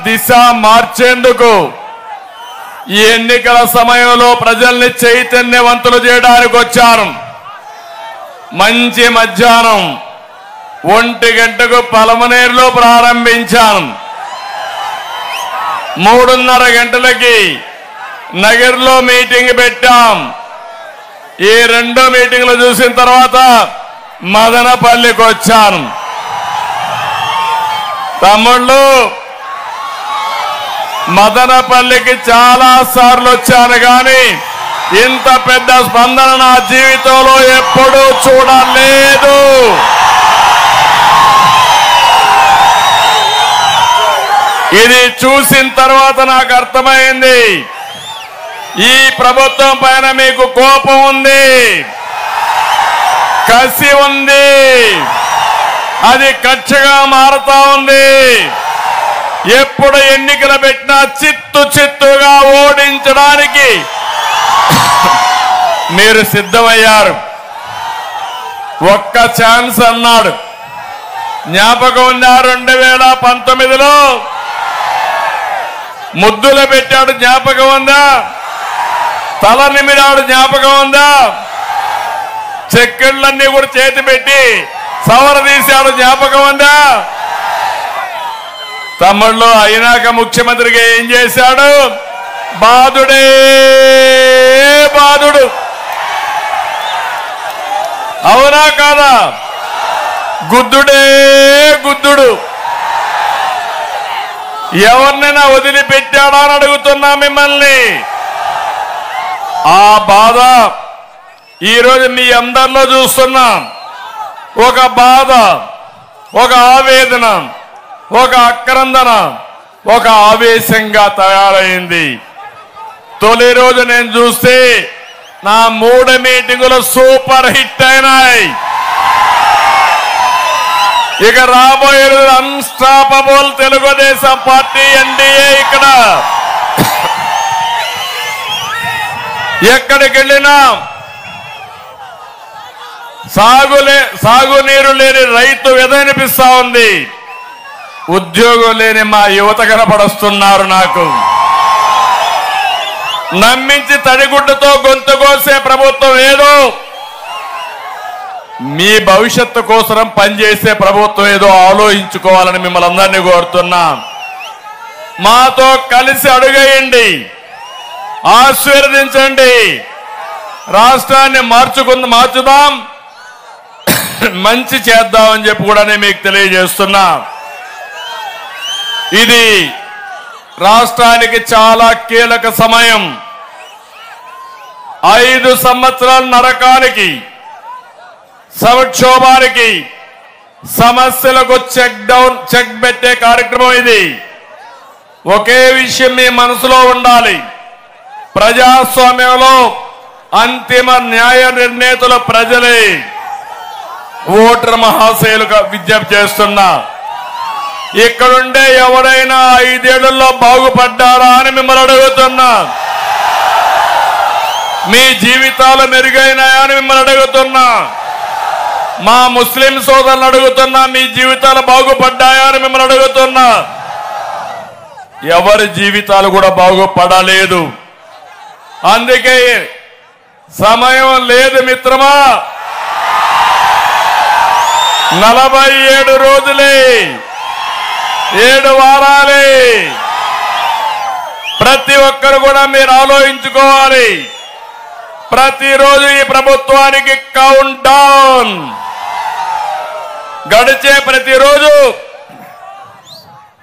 దిశ మార్చేందుకు ఈ ఎన్నికల సమయంలో ప్రజల్ని చైతన్యవంతులు చేయడానికి వచ్చాను. మంచి మధ్యాహ్నం 1 గంటకు పలమనేరులో ప్రారంభించాను. 3:30 గంటలకి నగర్లో మీటింగ్ పెట్టాం. ఈ 2 మీటింగ్లు చూసిన తర్వాత మదనపల్లికి వచ్చాను. తమ్ముళ్ళు, మదనపల్లికి చాలా సార్లు వచ్చాను కానీ ఇంత పెద్ద స్పందన నా జీవితంలో ఎప్పుడూ చూడలేదు. ఇది చూసిన తర్వాత నాకు అర్థమైంది, ఈ ప్రభుత్వం పైన మీకు కోపం ఉంది, కసి ఉంది, అది కక్షగా మారుతా ఉంది. ఎప్పుడు ఎన్నికలు పెట్టినా చిత్తుగా ఓడించడానికి మీరు సిద్ధమయ్యారు. ఒక్క ఛాన్స్ అన్నాడు, జ్ఞాపకం ఉందా? 2019లో ముద్దులు పెట్టాడు, జ్ఞాపకం ఉందా? తల నిమిరాడు, జ్ఞాపకం ఉందా? చెక్కళ్ళన్నీ కూడా చేతి పెట్టి సవర తీశాడు, జ్ఞాపకం ఉందా? తమ్ముళ్ళు, అయినాక ముఖ్యమంత్రిగా ఏం చేశాడు? బాధుడే బాధుడు. అవునా కాదా? గుద్దుడే గుద్దుడు. ఎవరినైనా వదిలిపెట్టాడా అని అడుగుతున్నా మిమ్మల్ని. ఆ బాధ ఈరోజు మీ అందరిలో చూస్తున్నాం. ఒక బాధ, ఒక ఆవేదన, ఒక ఆక్రందన, ఒక ఆవేశంగా తయారైంది. తొలి రోజు నేను చూస్తే నా 3 మీటింగులు సూపర్ హిట్ అయినాయి. ఇక రాబోయే అన్స్టాపబుల్ తెలుగుదేశం పార్టీ ఎన్డీఏ ఇక్కడ ఎక్కడికి వెళ్ళినా సాగునీరు లేని రైతు ఎదనిపిస్తా ఉంది. ఉద్యోగం లేని మా యువత కనపడుస్తున్నారు. నాకు నమ్మించి తడిగుడ్డతో గొంతు కోసే ప్రభుత్వం ఏదో, మీ భవిష్యత్తు కోసం పనిచేసే ప్రభుత్వం ఏదో ఆలోచించుకోవాలని మిమ్మల్ని అందరినీ కోరుతున్నా. మాతో కలిసి అడుగేయండి, ఆశీర్వదించండి, రాష్ట్రాన్ని మార్చుదాం, మంచి చేద్దామని చెప్పి కూడా నేను మీకు తెలియజేస్తున్నా. ఇది రాష్ట్రానికి చాలా కీలక సమయం. 5 సంవత్సరాల నరకానికి, సంక్షోభానికి, సమస్యలకు చెక్ పెట్టే కార్యక్రమం ఇది. ఒకే విషయం మీ మనసులో ఉండాలి, ప్రజాస్వామ్యంలో అంతిమ న్యాయ నిర్ణేతలు ప్రజలే. ఓటర్ మహాశయులుగా విజ్ఞప్తి చేస్తున్నా, ఇక్కడుండే ఎవరైనా 5 ఏళ్లలో బాగుపడ్డారా అని మిమ్మల్ని అడుగుతున్నా. మీ జీవితాలు మెరుగైనాయా అని మిమ్మల్ని అడుగుతున్నా. మా ముస్లిం సోదరులను అడుగుతున్నా, మీ జీవితాలు బాగుపడ్డాయా అని మిమ్మల్ని అడుగుతున్నా. ఎవరి జీవితాలు కూడా బాగుపడలేదు. అందుకే సమయం లేదు మిత్రమా, 47 రోజులే, 7 వారాలే. ప్రతి ఒక్కరు కూడా మీరు ఆలోచించుకోవాలి. ప్రతిరోజు ఈ ప్రభుత్వానికి కౌంట్ డౌన్. గడిచే ప్రతిరోజు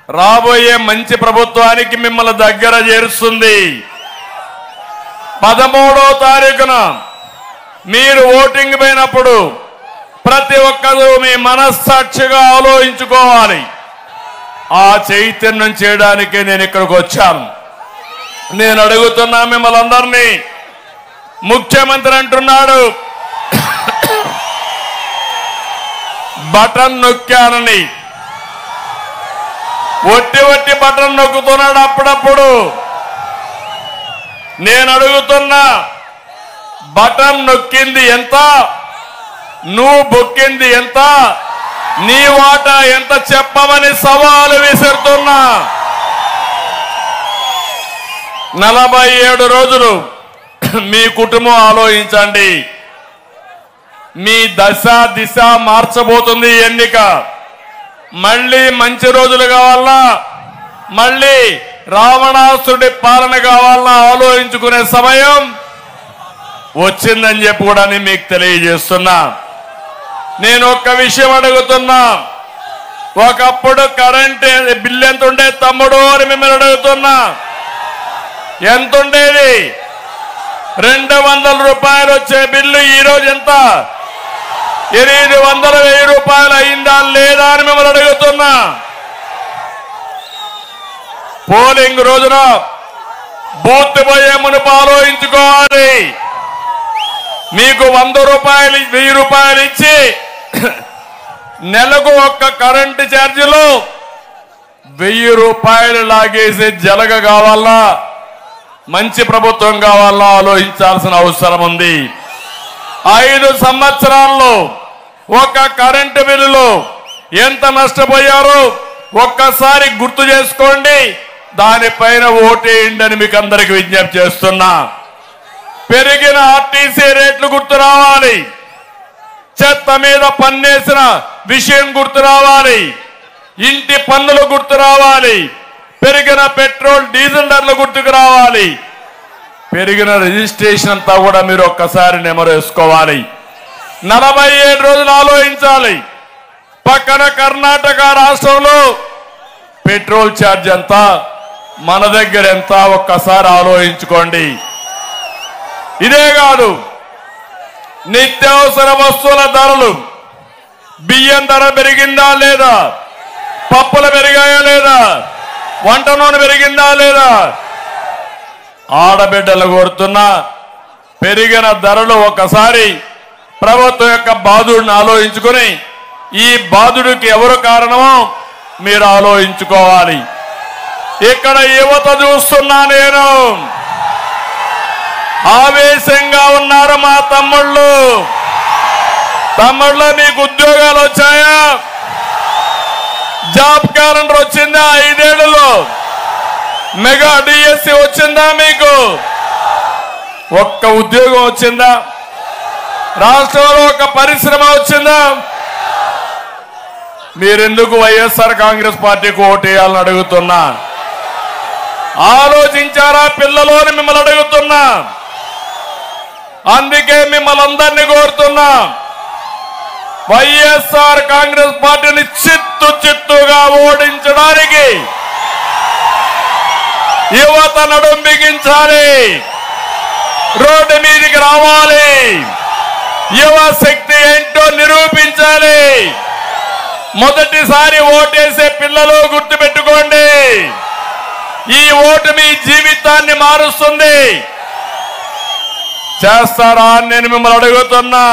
రాబోయే మంచి ప్రభుత్వానికి మిమ్మల్ని దగ్గర చేరుస్తుంది. 13వ తారీఖున మీరు ఓటింగ్ పోయినప్పుడు ప్రతి ఒక్కరూ మీ మనస్సాక్షిగా ఆలోచించుకోవాలి. ఆ చైతన్యం చేయడానికే నేను ఇక్కడికి వచ్చాను. నేను అడుగుతున్నా మిమ్మల్ని అందరినీ. ముఖ్యమంత్రి అంటున్నాడు బటన్ నొక్కానని. ఒట్టి బటన్ నొక్కుతున్నాడు అప్పుడప్పుడు. నేను అడుగుతున్నా, బటన్ నొక్కింది ఎంత, నువ్వు బొక్కింది ఎంత, నీ వాటా ఎంత చెప్పమని సవాలు విసురుతున్నా. 47 రోజులు మీ కుటుంబం ఆలోచించండి. మీ దశ దిశ మార్చబోతుంది ఎన్నిక. మళ్ళీ మంచి రోజులు కావాలా, మళ్ళీ రావణాసుడి పాలన కావాలన్నా ఆలోచించుకునే సమయం వచ్చిందని చెప్పి కూడా మీకు తెలియజేస్తున్నా. నేను ఒక్క విషయం అడుగుతున్నా, ఒకప్పుడు కరెంట్ బిల్లు ఎంత ఉండే తమ్ముడు అని మిమ్మల్ని అడుగుతున్నా. ఎంత ఉండేది? 200 రూపాయలు వచ్చే బిల్లు ఈరోజు ఎంత? 800-1000 రూపాయలు అయిందా లేదా అని మిమ్మల్ని అడుగుతున్నా. పోలింగ్ రోజున బూత్ పోయే మునుపు ఆలోచించుకోవాలి. మీకు 100 రూపాయలు 1000 రూపాయలు ఇచ్చి నెలకు ఒక్క కరెంటు ఛార్జీలో 1000 రూపాయలు లాగేసి జలగ కావాలా, మంచి ప్రభుత్వం కావాలా ఆలోచించాల్సిన అవసరం ఉంది. 5 సంవత్సరాల్లో ఒక కరెంటు బిల్లులో ఎంత నష్టపోయారో ఒక్కసారి గుర్తు చేసుకోండి. దానిపైన ఓటేయండి అని మీకు అందరికి విజ్ఞప్తి చేస్తున్నా. పెరిగిన ఆర్టీసీ రేట్లు గుర్తు రావాలి, చెత్త మీద పన్నేసిన విషయం గుర్తు రావాలి, ఇంటి పన్నులు గుర్తు రావాలి, పెరిగిన పెట్రోల్ డీజిల్ ధరలు గుర్తుకు రావాలి, పెరిగిన రిజిస్ట్రేషన్ అంతా కూడా మీరు ఒక్కసారి నెమరేసుకోవాలి. 47 రోజులు ఆలోచించాలి. పక్కన కర్ణాటక రాష్ట్రంలో పెట్రోల్ ఛార్జ్ ఎంత, మన దగ్గర ఎంత ఒక్కసారి ఆలోచించుకోండి. ఇదే కాదు, నిత్యావసర వస్తువుల ధరలు, బియ్యం ధర పెరిగిందా లేదా, పప్పులు పెరిగాయా లేదా, వంట నూనె పెరిగిందా లేదా, ఆడబిడ్డలు కోరుతున్నా పెరిగిన ధరలు ఒకసారి ప్రభుత్వం యొక్క బాధుడిని ఆలోచించుకొని ఈ బాధుడికి ఎవరు కారణమో మీరు ఆలోచించుకోవాలి. ఇక్కడ యువత చూస్తున్నా, నేను ఆవేశంగా ఉన్నారు మా తమ్ముళ్ళు. మీకు ఉద్యోగాలు వచ్చాయా? జాబ్ క్యాలెండర్ వచ్చిందా? 5 ఏళ్లలో మెగా డిఎస్సి వచ్చిందా? మీకు ఒక్క ఉద్యోగం వచ్చిందా? రాష్ట్రంలో ఒక పరిశ్రమ వచ్చిందా? మీరెందుకు వైఎస్ఆర్ కాంగ్రెస్ పార్టీకి ఓటేయాలని అడుగుతున్నా. ఆలోచించారా పిల్లలు అని మిమ్మల్ని అడుగుతున్నా. అందుకే మిమ్మల్ని అందరినీ కోరుతున్నా, వైఎస్ఆర్ కాంగ్రెస్ పార్టీని చిత్తుగా ఓడించడానికి యువత నడుం బిగించాలి, రోడ్డు మీదికి రావాలి, యువ శక్తి ఏంటో నిరూపించాలి. మొదటిసారి ఓటేసే పిల్లలు గుర్తుపెట్టుకోండి, ఈ ఓటు మీ జీవితాన్ని మారుస్తుంది. చేస్తారా అని నేను మిమ్మల్ని అడుగుతున్నా.